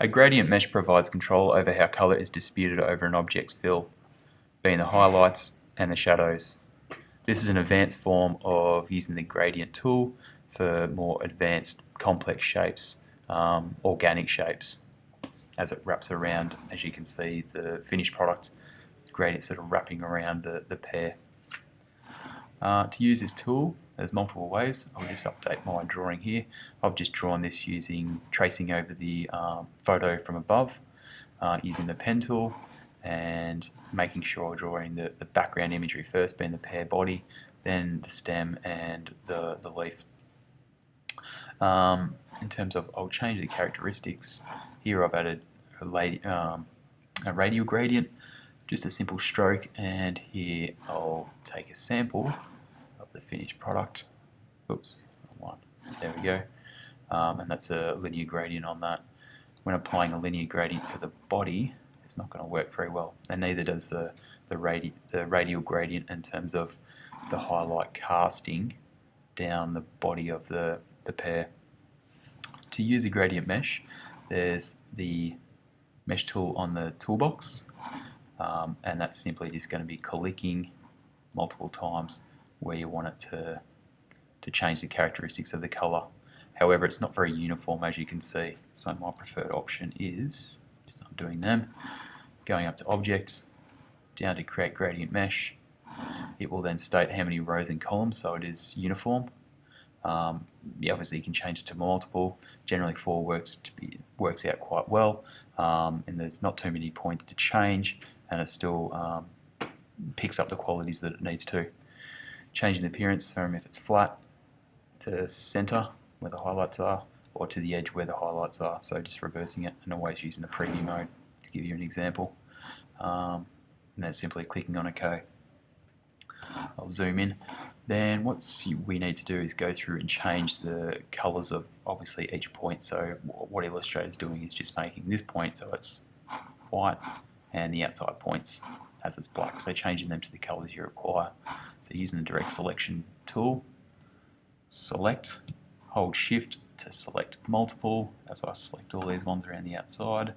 A gradient mesh provides control over how colour is distributed over an object's fill, being the highlights and the shadows. This is an advanced form of using the gradient tool for more advanced complex shapes, organic shapes, as it wraps around, as you can see, the finished product, gradient sort of wrapping around the pair. To use this tool, there's multiple ways. I'll just update my drawing here. I've just drawn this using tracing over the photo from above, using the pen tool, and making sure I'm drawing the background imagery first, being the pear body, then the stem and the leaf. In terms of, I'll change the characteristics. Here I've added a radial gradient, just a simple stroke, and here I'll take a sample of the finished product. Oops, one. There we go. And that's a linear gradient on that. When applying a linear gradient to the body, it's not going to work very well, and neither does the radial gradient in terms of the highlight casting down the body of the pear. To use a gradient mesh, there's the mesh tool on the toolbox, and that's simply just going to be clicking multiple times where you want it to change the characteristics of the colour. However, it's not very uniform, as you can see, so my preferred option is just undoing them, going up to Objects, down to Create Gradient Mesh. It will then state how many rows and columns, so it is uniform. Obviously you can change it to multiple. Generally 4 works out quite well, and there's not too many points to change, and it still picks up the qualities that it needs to. Changing the appearance, so if it's flat, to center where the highlights are, or to the edge where the highlights are, so just reversing it and always using the preview mode to give you an example. And then simply clicking on OK. I'll zoom in. Then what we need to do is go through and change the colours of obviously each point. So what Illustrator is doing is just making this point so it's white and the outside points as it's black, so changing them to the colours you require. So using the direct selection tool, select, hold shift to select multiple as I select all these ones around the outside.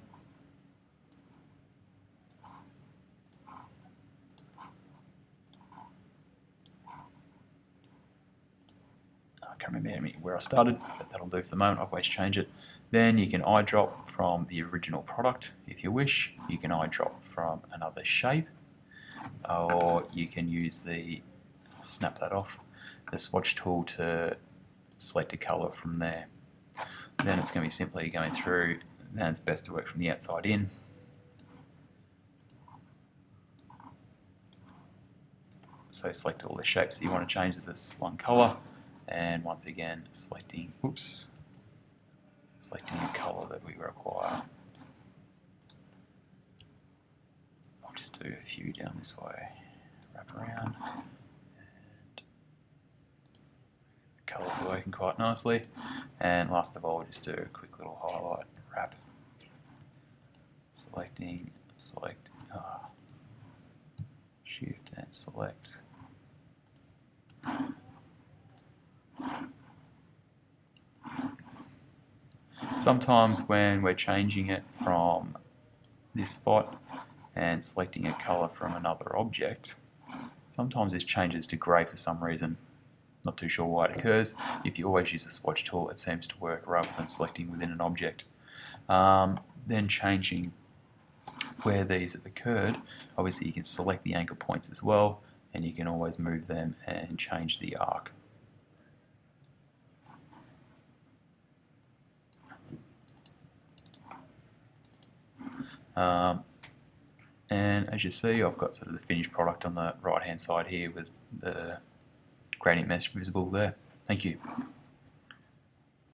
I can't remember where I started, but that'll do for the moment. I'll always change it. Then you can eyedrop from the original product if you wish. You can eyedrop from another shape, or you can use the snap that off, the swatch tool to select a colour from there. Then it's going to be simply going through, and it's best to work from the outside in. So select all the shapes that you want to change to this one colour, and once again selecting the colour that we require. I'll just do a few down this way, wrap around, and the colours are working quite nicely. And last of all, we'll just do a quick little highlight wrap. Select, shift and select. Sometimes when we're changing it from this spot and selecting a colour from another object, sometimes this changes to grey for some reason. Not too sure why it occurs. If you always use the swatch tool, it seems to work rather than selecting within an object. Then changing where these have occurred, obviously you can select the anchor points as well, and you can always move them and change the arc. And as you see, I've got sort of the finished product on the right hand side here with the gradient mesh visible there. Thank you.